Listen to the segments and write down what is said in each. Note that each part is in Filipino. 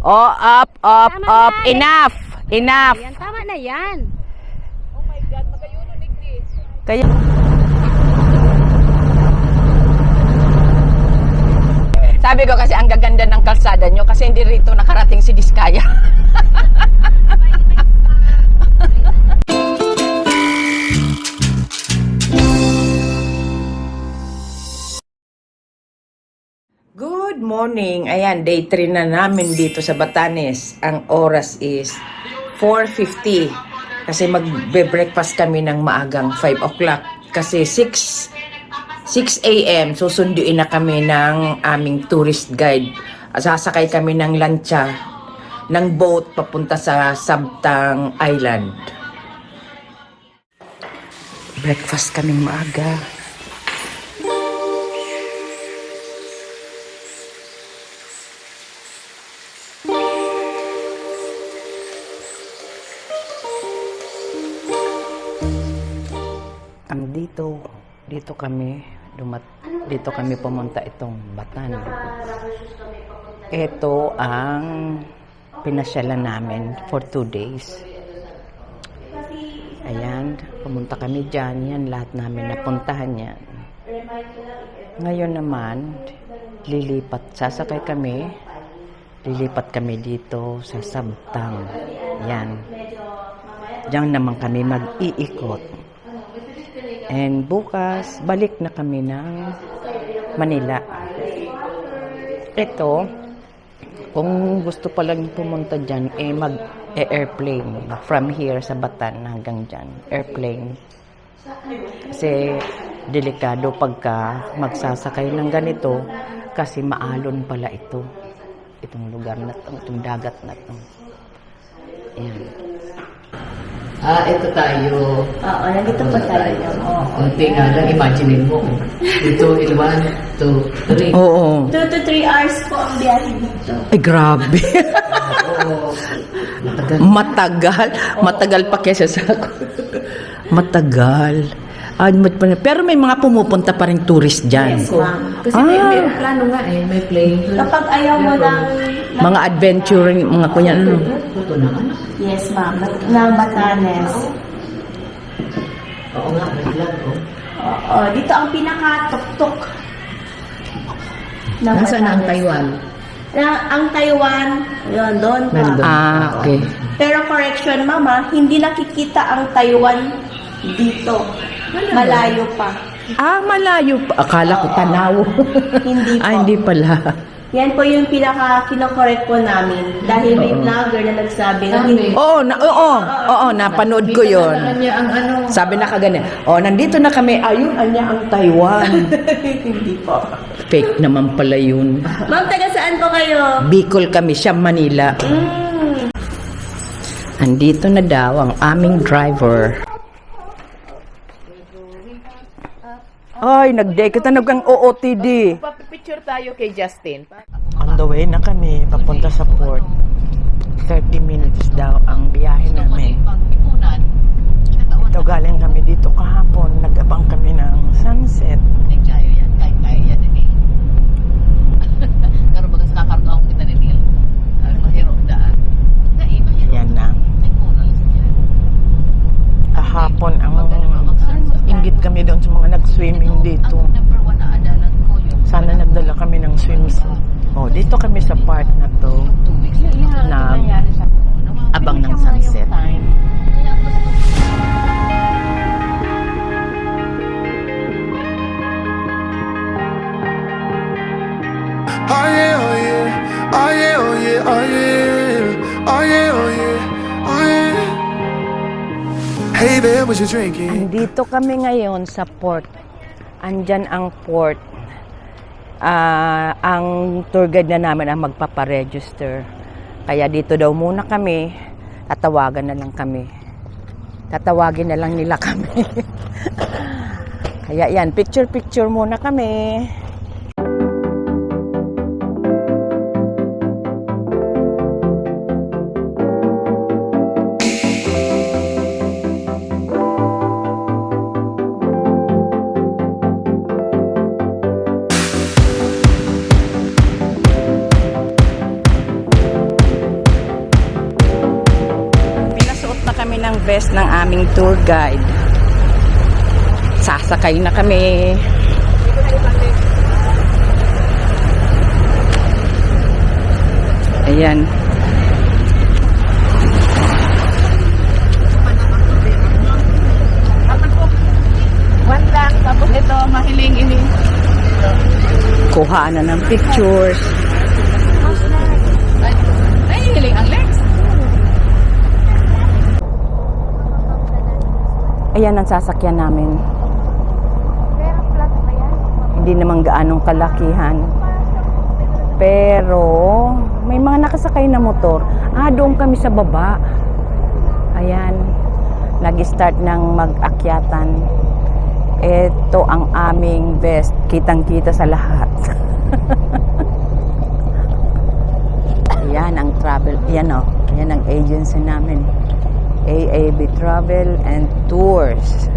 Oh, up, up, Tama up. na, Enough. Enough. Yan, tama na yan. Oh my God, magayuno ni Chris. Kaya... Sabi ko kasi ang gaganda ng kalsada nyo kasi hindi rito nakarating si Diskaya. Good morning. Ayan, day 3 na namin dito sa Batanes. Ang oras is 4:50. Kasi magbe-breakfast kami ng maagang 5 o'clock. Kasi 6 a.m. susunduin na kami ng aming tourist guide. Sasakay kami ng lancha, ng boat papunta sa Sabtang Island. Breakfast kaming maaga. Dito kami pumunta itong Batan. Ito ang pinasyalan namin for 2 days. Ayan, pumunta kami dyan. Yan, lahat namin napuntahan yan. Ngayon naman, sasakay kami. Lilipat kami dito sa Sabtang. Yan. Diyan naman kami mag-iikot. And bukas, balik na kami ng Manila. Ito, kung gusto pa lang pumunta dyan, mag-airplane from here sa Batan hanggang dyan. Airplane. Kasi delikado pagka magsasakay ng ganito kasi maalon pala ito. Itong lugar na ito, itong dagat na ito. Ayan. Ito tayo. Oo, nandito pa tayo. Kunti nga lang, imagine mo. Dito, 1, 2, 3. Oo. 2 to 3 hours po ang biyahe dito. Ay, grabe. Matagal. Matagal pa kesa sa ako. Matagal. Pero may mga pumupunta pa rin tourist dyan. Yes, ma'am. Kasi may plano nga may plane. Kapag ayaw mo ng... Mga adventuring, mga kunyan. Puto na nga. Yes, ma'am. Ng Batanes. Oo nga, may flag. Oo, dito ang pinaka-tuk-tuk. Nasaan na ang Taiwan? Ang Taiwan, yun, doon pa. Okay. Pero correction, mama, hindi nakikita ang Taiwan dito. Malayo pa. Malayo pa. Akala ko tanaw. Hindi po. Hindi pala. Yan po yung pinaka-kinokorek po namin. Dahil may vlogger na nagsabi na hindi. Oo, napanood ko yon. Sabi na kagani, nandito na kami, ayun, anya ang Taiwan. Hindi po. Fake naman pala yun. Ma'am, taga saan po kayo? Bicol kami, siya Manila. Andito na daw ang aming driver. Ay, nag-dekita na ang OOTD. Papipicture tayo kay Justin. On the way na kami, papunta sa port. 30 minutes daw ang biyahe namin. Ito, galing kami dito kahapon. Nag-abang kami ng sunset. Kaya yan, kaya din eh. Pero bagas kakarga ako kita ni Neil. Mahiro daan. Yan na. Kahapon ang inggit kami doon sa mga nag-swimming dito. Sana nagdala kami ng swimsuit. Dito kami sa part na to na abang ng sunset. Oh yeah, oh yeah, oh yeah, oh yeah, oh yeah, oh yeah, oh yeah, oh yeah. Hey there, what you drinking? Andito kami ngayon sa port. Andyan ang port. Ang tour guide na namin ang magpaparegister. Kaya dito daw muna kami. Tatawagan na lang kami. Tatawagin na lang nila kami. Kaya yan, picture muna kami. kami ng vest ng aming tour guide. Sasakay na kami. Ayan. One lang, tapos ito, mahiling-iling. Kuha na ng pictures. Ay, hiling ang legs. Ayan ang sasakyan namin. Hindi naman gaanong kalakihan. Pero may mga nakasakay na motor. Doon kami sa baba. Ayan. Nag-start ng mag-akyatan. Ito ang aming best. Kitang-kita sa lahat. Ayan ang travel. Ayan o. Ayan ang agency namin. AAB Travel and Tours.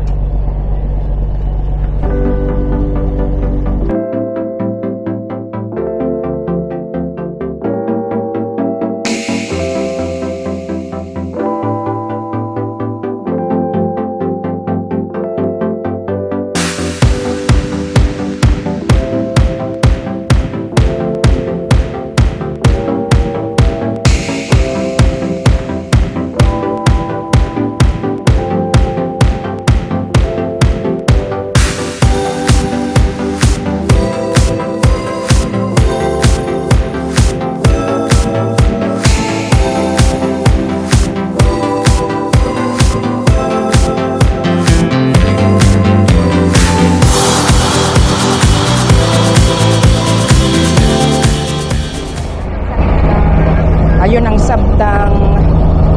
Ayun ang Sabtang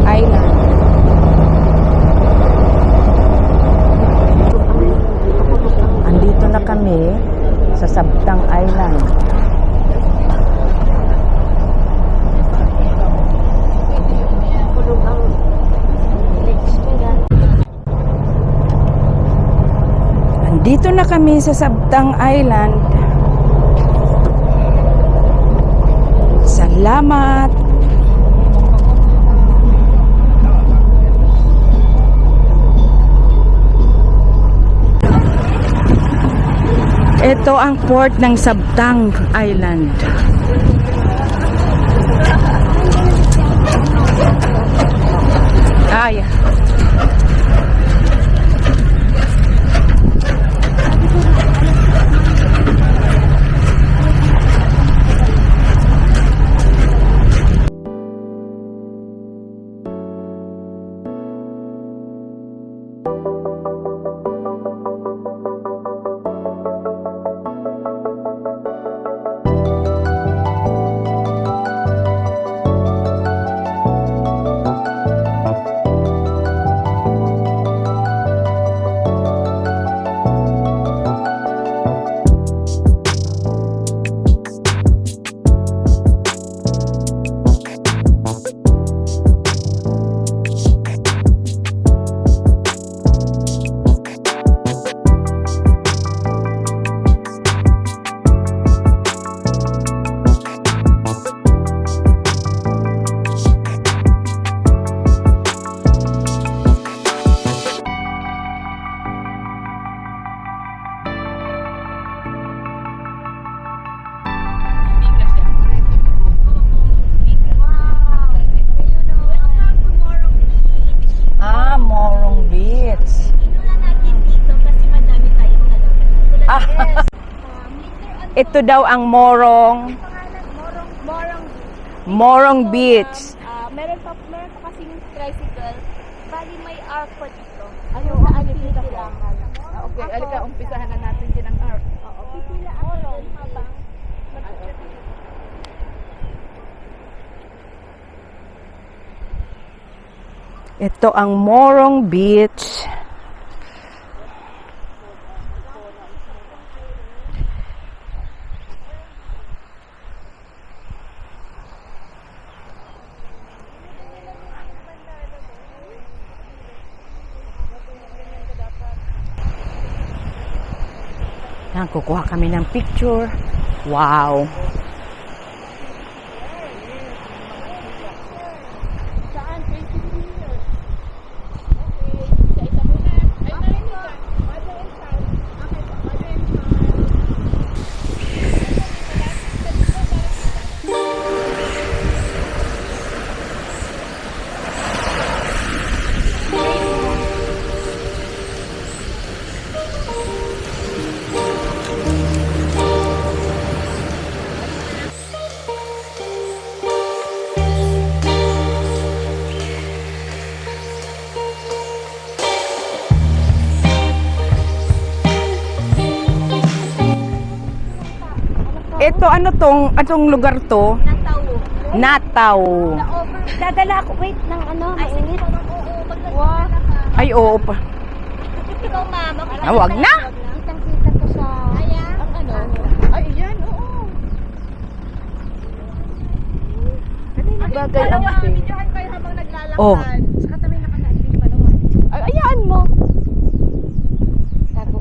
Island. Andito na kami sa Sabtang Island. Andito na kami sa Sabtang Island. Salamat! Ito ang port ng Sabtang Island. Ay. Morong Beach. Inula natin dito kasi madami tayong nalaman. Ito daw ang Morong Morong Beach. Meron pa kasing tricycle. Bali may arc pa dito. Ayun, saan dito lang. Okay, alika, umpisahan na natin din ang art. Oo, pipila ako habang Ito ang Morong Beach. Yan, kukuha kami ng picture. Wow! anong lugar to? Nataw. Dadala ako, wait, ng ano, mainit. Wow. Ay, oo pa. Ikaw, ma'am. Wag na. Kitang-kita ko sa... Ang ano? Ay, yan, oo. Bagay ang pink. Videohan kayo habang naglalakad. Oh. Sa katabi nakalating pa naman. Ay, ayaan mo.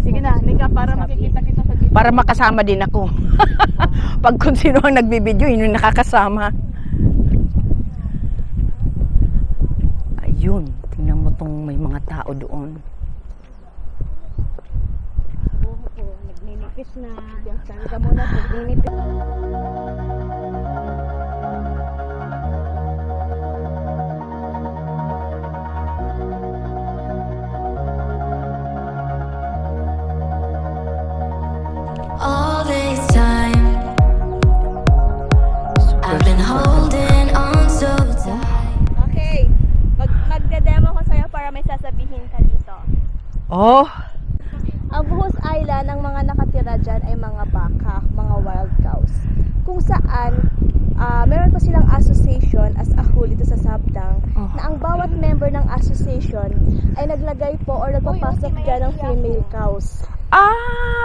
Sige na, Nika, para makikita kita sa video. Para makasama din ako. Pag kung sino ang nagbibideo, yun yung nakakasama. Ayun, tingnan mo tong may mga tao doon. Nagninipis na. Saan ka muna, nagninipis. All this time I've been holding on so tight. Okay, magde-demo ko sa'yo para may sasabihin ka dito. Oh, Ang Buhos Island, ang mga nakatira dyan ay mga baka, mga wild cows. Kung saan, meron pa silang association as a whole dito sa Sabdang, na ang bawat member ng association ay naglagay po or nagpapasok dyan ng female cows.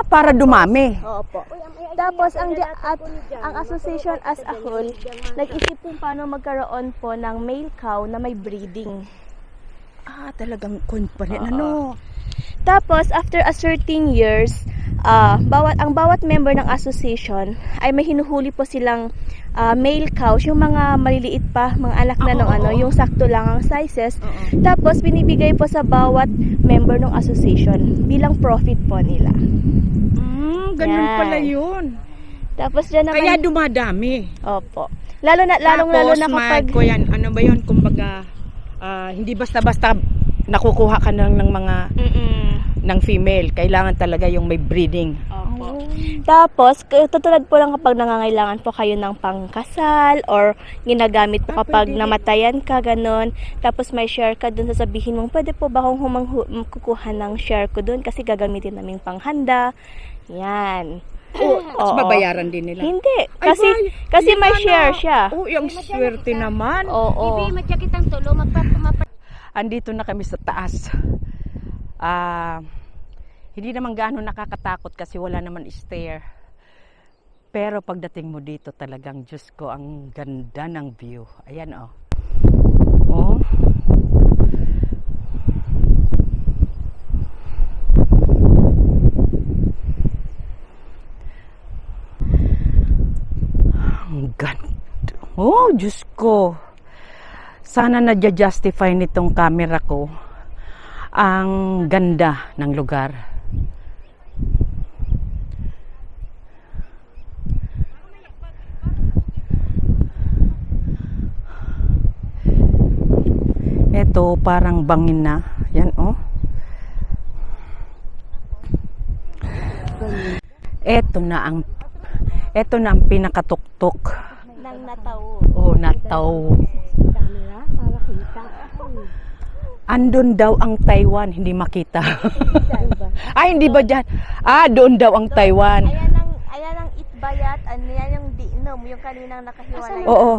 para dumami. Opo. Tapos ang association as a whole, nag-isip kung paano magkaroon po ng male cow na may breeding. Talagang ano? Tapos after a certain years, ang bawat member ng association ay may hinuhuli po silang male cows, yung mga maliliit pa, mga anak na nung ano, yung sakto lang ang sizes. Tapos binibigay po sa bawat member ng association bilang profit po nila. Ganun Yan. pala yun. Tapos dyan naman, Kaya dumadami. opo. Lalong-lalo na kapag ano ba yun, kumbaga, hindi basta-basta nakukuha ka ng mga ng female. Kailangan talaga yung may breeding. Opo. Tapos, tutulad po lang kapag nangangailangan po kayo ng pangkasal or ginagamit po kapag namatayan ka, ganun. Tapos may share ka dun, sasabihin mong, pwede po ba akong kukuha ng share ko dun kasi gagamitin naming panghanda. Yan. Tapos babayaran din nila. Hindi. Ay, Kasi hindi may na, share siya. Yung swerte naman. Oo. Andito na kami sa taas. Hindi naman gaano nakakatakot kasi wala naman stair. Pero pagdating mo dito talagang, Diyos ko, ang ganda ng view. Ayan, oh. Oh. Ang ganda. Oh, Diyos ko. Sana nadya-justify nitong camera ko ang ganda ng lugar. Ito parang bangin na. Yan, oh. Ito na ang pinakatuktok. Nang nataw. Oh, nataw. Camera, para kita. Andun daw ang Taiwan, hindi makita. Ay, hindi ba dyan? Doon daw ang Taiwan. Ayan ang itbayat, yan yung dinom, yung kaninang nakahiwalay. Oo.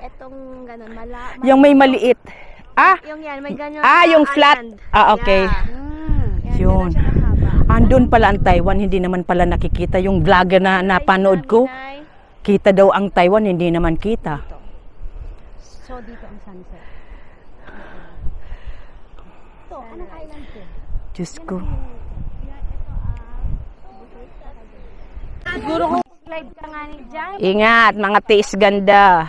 Etong ganun, Yung may maliit. yung yan, may ganyan. Yung flat. Okay. Yun. Ganun siya kahaba. Andun pala ang Taiwan, hindi naman pala nakikita. Yung vlogger na napanood ko, kita daw ang Taiwan, hindi naman kita. So, dito ang sunset. Ito, anong island to? Diyos ko. Siguro kung slide ka nga ni Jan. Ingat, mga tiis ganda.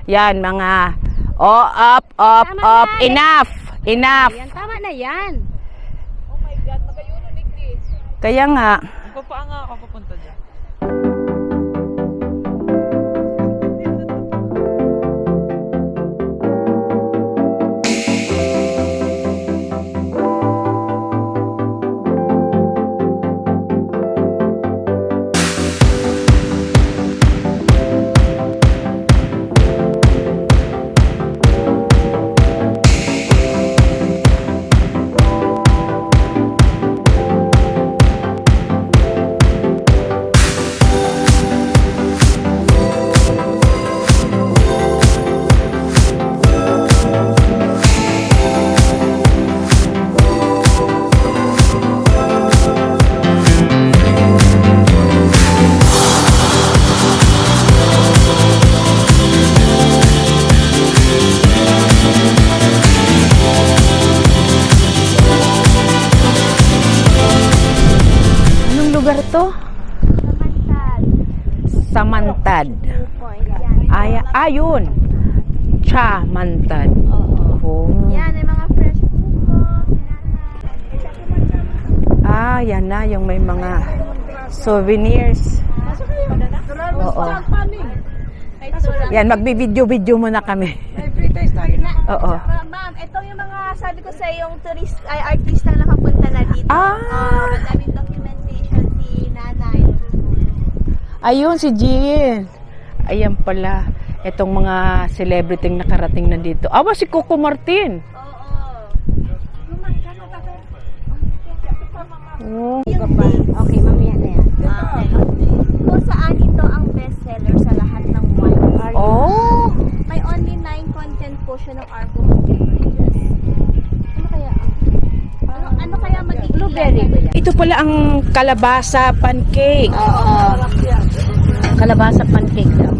Yan, mga up. Enough. Yan, tama na yan. Oh my God, magayuno ni Chris. Kaya nga, Papaanga ako papunta dyan. Chamantad. Point. Yan. Ayun. Chamantad. Oo. Oh. Yan, may mga fresh buko. Yan na yung may mga souvenirs. Oo. Yan, magbi-video-video muna kami. Oo. Ma'am, ito yung mga sabi ko sa yung artista na nakapunta na dito. Madaming documentation si Nanay. Ayun, si Jean. Ayan pala. Itong mga celebrity nakarating na dito. Si Coco Martin. Oh. Okay, mamaya na yan. Kung saan ito ang bestseller sa lahat ng wine. Oh. May only 9 content po siya ng alcohol beverages. Ano kaya? Ano kaya magiging blueberry ba yan? Ito pala ang kalabasa pancake. Kalabasa pancake daw.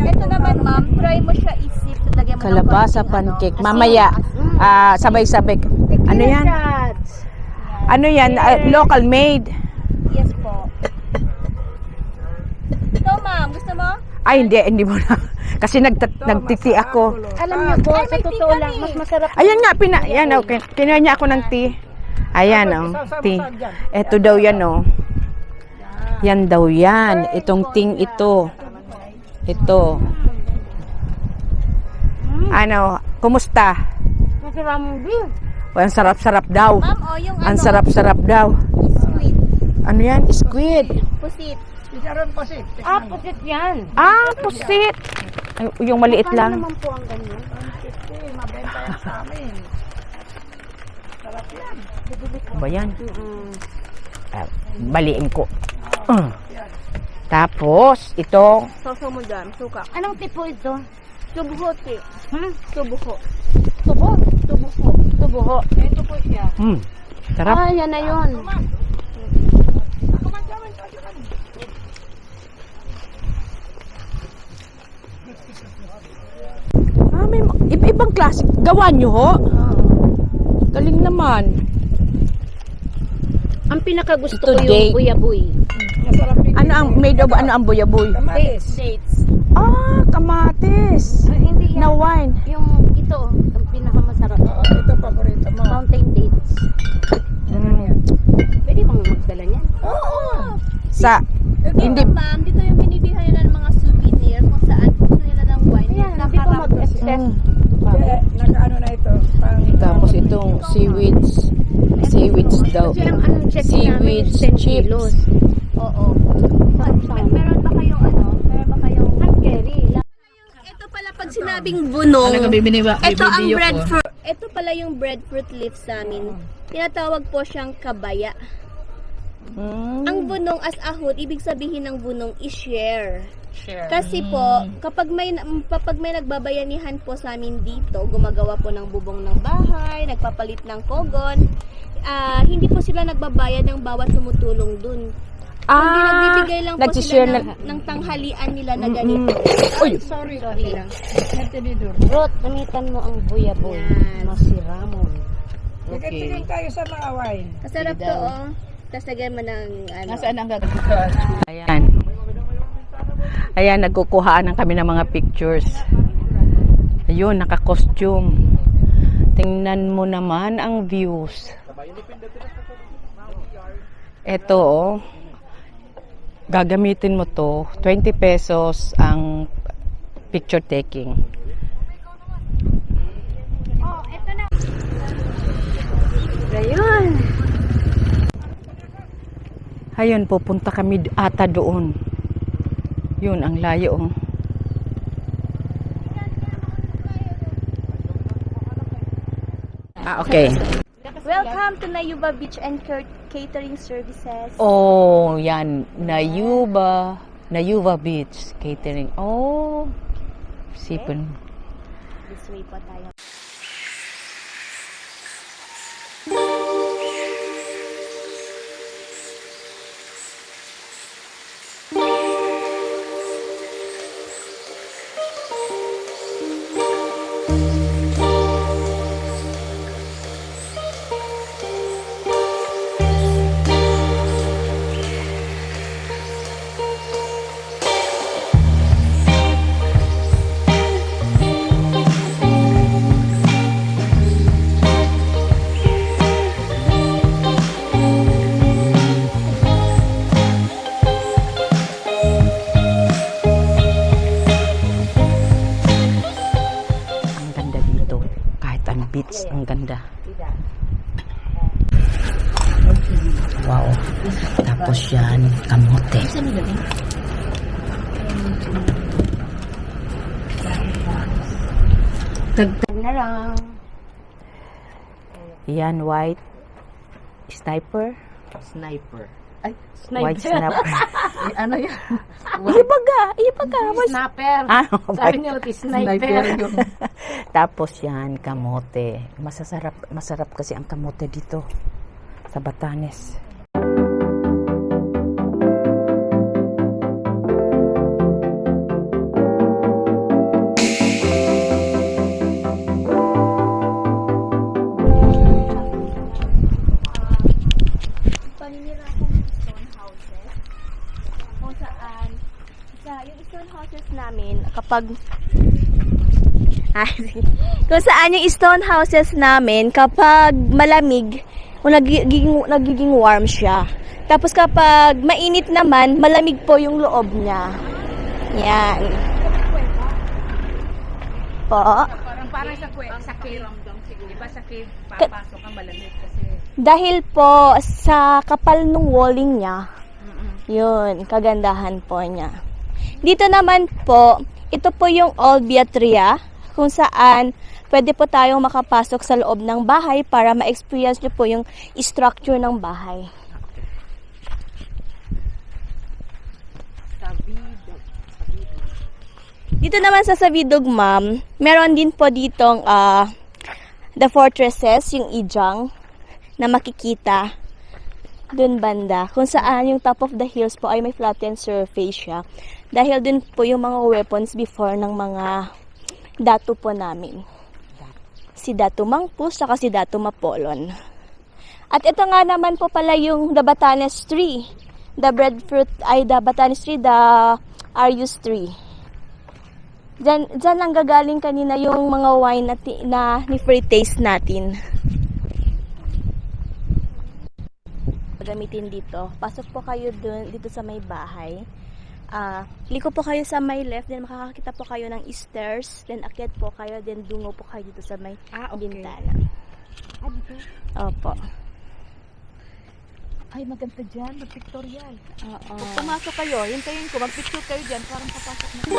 Ito naman ma'am, try mo siya isip. Lagyan mo ng Kalabasa konting pancake. ano. Mamaya, sabay-sabay. Ano yan? Ano yan? Local made. Yes po. Ito ma'am, gusto mo? Ay, hindi mo na. Kasi nagtiti ako. Alam niyo po, sa totoo lang, mas masarap. Ayan nga, yan, okay. Kinuha niya ako ng tea. Ayan, tea. Ito daw yan, Yan daw yan. Itong ting ito. Ito. Ano, kumusta? Masarap mo din. Ang sarap-sarap daw. Ma'am, yung Ang sarap-sarap daw. squid. Ano yan? Squid. Pusit. Pusit yan. Pusit. Ay, yung maliit lang. Naman po ang ganyan. Ba yan? Baliin ko. Tapos, ito. Soso mo dyan, suka. Anong tipo ito? Tubuho, ti. Tubuho. Tubo? Tubuho. Tubuho. Ito po siya. Sarap. Yan na yun. May iba-ibang klase. Gawa nyo, ho? Galing naman. Ang pinakagusto Ito, ko date. yung buyaboy. Ano ang made of, ano ang buyaboy? Dates. Kamatis. Hindi Na wine. Yung ito, ang pinakamasarap. Ito paborito mo. Mountain dates. Pwede bang magdala niyan? Sa, hindi, Ma'am, dito yung binibihan nila ng mga souvenir kung saan gusto nila ng wine. Ayan, hindi pa mag-assess. tapos itong seaweeds daw. Kasi ang anong check namin Seaweeds is 10 chips. kilos. Oo. Meron ba kayong Ang carry. Ito pala pag sinabing bunong. Ito ang breadfruit. Ito pala yung breadfruit leaves namin. Tinatawag po siyang kabaya. Ang bunong as a whole, ibig sabihin ng bunong is share. Kasi po, kapag may nagbabayanihan po sa amin dito, gumagawa po ng bubong ng bahay, nagpapalit ng kogon, hindi po sila nagbabayad ng bawat tumutulong dun. Kundi nagbibigay lang po nagsishare sila na- ng tanghalian nila na ganito. Uy, Sorry lang. Rot, gamitan mo ang buyaboy. Yan. Masiramon. okay. Masarap to, oh. Tapos lagyan mo ng ano. Nasaan ang Ayan. Ayan, nagkukuhaan kami ng mga pictures. Ayun, naka-costume. Tingnan mo naman ang views. Ito, gagamitin mo to, 20 pesos ang picture taking. Ayun. Ayun, pupunta kami ata doon. Yun, ang layo. Okay. Welcome to Nayuba Beach and Catering Services. Oh, yan. Nayuba Beach Catering. Oh, sipon. This way po tayo. beach. Ang ganda. Wow. Tapos yan, kamote. Tagtag na lang. Yan, white sniper. Sniper. Ay, White sniper. sniper. Ano yan? Ibaga. Snapper. Ah, Sabi niya, sniper. Tapos yan, kamote. Masarap kasi ang kamote dito sa Batanes. Paninirahan ng stone houses kung saan yung stone houses namin kapag kung saan yung stone houses namin kapag malamig nagiging warm siya. Tapos kapag mainit naman, malamig po yung loob niya. Yan. Po. Parang sa cave. Di ba sa cave, papasok ang malamig kasi. Dahil po sa kapal ng walling niya, yun, kagandahan po niya. Dito naman po, ito po yung Old Beatria, kung saan pwede po tayong makapasok sa loob ng bahay para ma-experience nyo po yung structure ng bahay. Dito naman sa Savidog, ma'am, meron din po ditong the fortresses, yung Ijang, na makikita dun banda, kung saan yung top of the hills po ay may flattened surface siya. Dahil dun po yung mga weapons before ng mga dato po namin. Si Dato Mangpus, saka si Dato Mapolon. At ito nga naman po pala yung the Batanes tree. The breadfruit ay the Batanes tree, the Arius tree. Diyan lang gagaling kanina yung mga wine na ni-free taste natin. Gamitin dito. Pasok po kayo dito sa may bahay. Liko po kayo sa may left, then makakakita po kayo ng stairs, then akyat po kayo, then dungo po kayo dito sa may bintana. Opo. Ay, maganda dyan. Mag-pictorial. Oo. Pag pumasok kayo, hintayin ko. Mag-picture kayo dyan. Parang papasok na.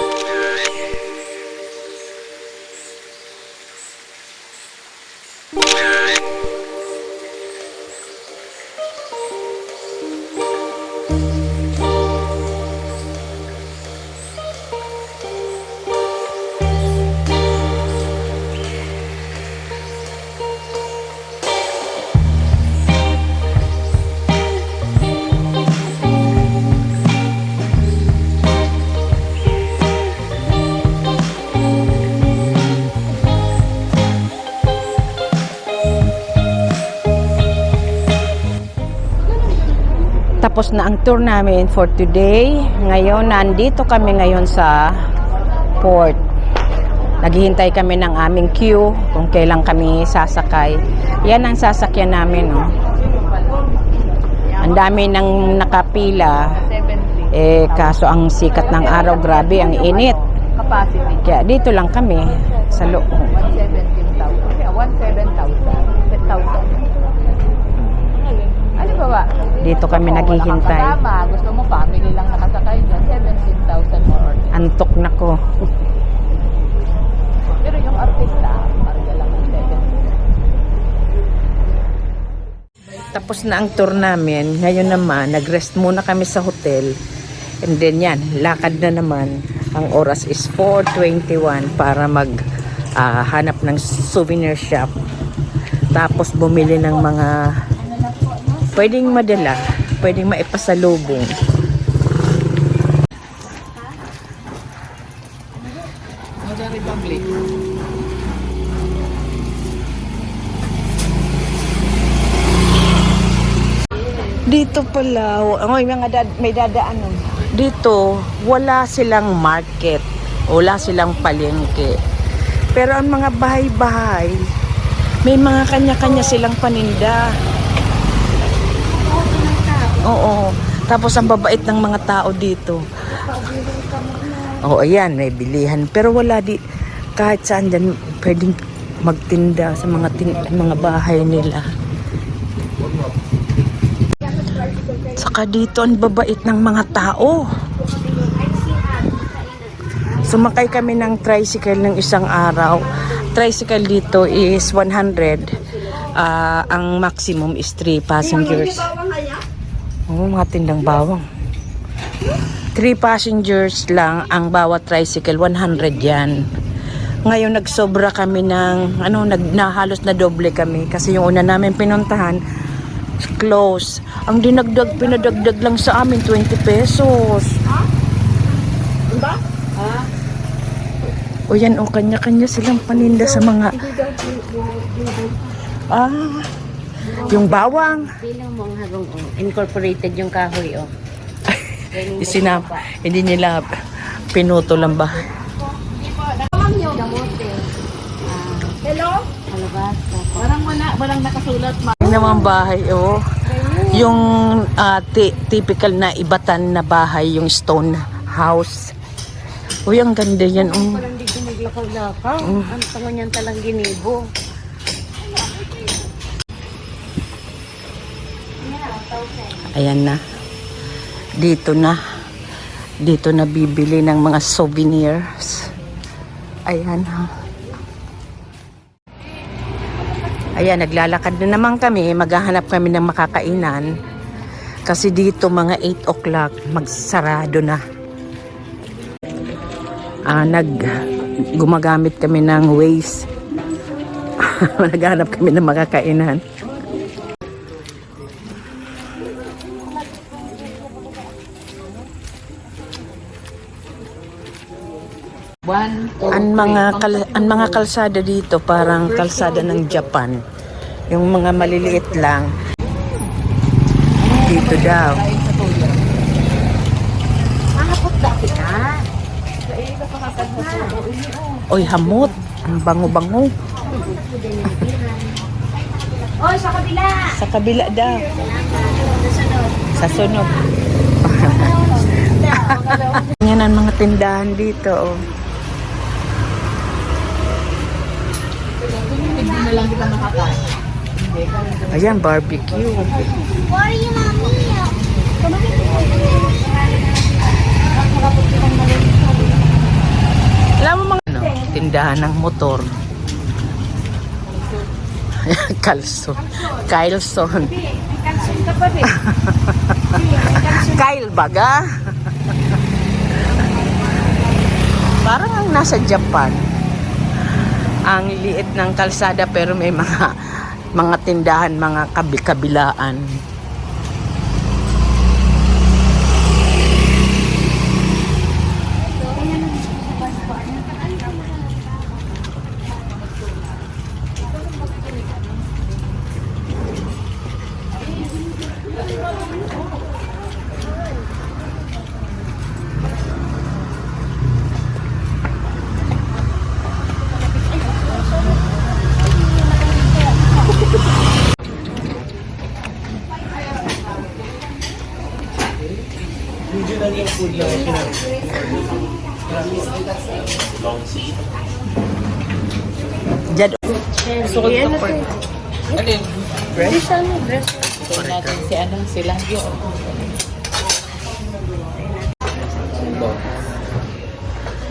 Tapos na ang tour namin for today. Ngayon, nandito kami ngayon sa port. Naghihintay kami ng aming queue kung kailan kami sasakay. Yan ang sasakyan namin. Oh. Ang dami nang nakapila. 70. Kaso ang sikat ng araw, grabe, ang init. Capacity. Kaya dito lang kami sa loob. 117,000. Kaya 17,000. 10,000. Ano ba ba? Dito kami Wala kang naghihintay. kasama. Gusto mo family lang nakasakay dyan. 17,000 more. Antok na ko. Pero yung artista, marga lang ng 7. Tapos na ang tour namin. Ngayon naman, nag-rest muna kami sa hotel. And then yan, lakad na naman. Ang oras is 4:21 para hanap ng souvenir shop. Tapos bumili ng mga pwedeng madala, pwedeng maipasalubong. Dito pala, may dadaanan. Dito, wala silang market, wala silang palengke. Pero ang mga bahay-bahay, may mga kanya-kanya silang paninda. Oo. Tapos ang babait ng mga tao dito. Oo, ayan, may bilihan. Pero wala kahit saan dyan, pwedeng magtinda sa mga bahay nila. Saka dito ang babait ng mga tao. Sumakay kami ng tricycle ng isang araw. Tricycle dito is 100. Ang maximum is 3 passengers. Oh, mga tindang bawang. 3 passengers lang ang bawat tricycle, 100 yan. Ngayon nagsobra kami ng halos na doble kami kasi yung una namin pinuntahan close. Ang pinadagdag lang sa amin 20 pesos. O yan, kanya-kanya silang paninda sa mga yung bawang. Bilang mga harong incorporated yung kahoy Hindi nila pinuto lang ba? Walang nakasulat. Yung naman bahay, yung typical na ibatan na bahay, yung stone house. Uy, ang ganda yan. Parang di giniglakaw-lakaw. Ang tango niyan talang ginibo. Ayan na. Dito na bibili ng mga souvenirs. Ayan ha. Ayan, naglalakad na naman kami. Maghahanap kami ng makakainan. Kasi dito mga 8 o'clock, magsarado na. Gumagamit kami ng Waze. Naghahanap kami ng makakainan. Ang mga kalsada dito parang kalsada ng Japan. Yung mga maliliit lang. Dito daw. Oy, hamot. Ang bango-bango. Oy, sa kabila! Sa kabila daw. Sa sunog. Yan ang mga tindahan dito. Oh. Hindi na lang kita makakain. Ayan, barbecue. What are you, mommy? Alam mo mga tindahan ng motor. Kalson. Kylson. Kyle baga. Parang ang nasa Japan. Ang liit ng kalsada pero may mga tindahan, mga kabilaan. Diyan. So, yan na ito. Fresh? Ito natin si Langyo.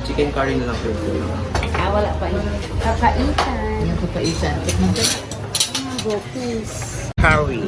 Chicken curry na lang po. Wala pa yun. Papaitan. Yung papaitan. Tikman ko. Curry.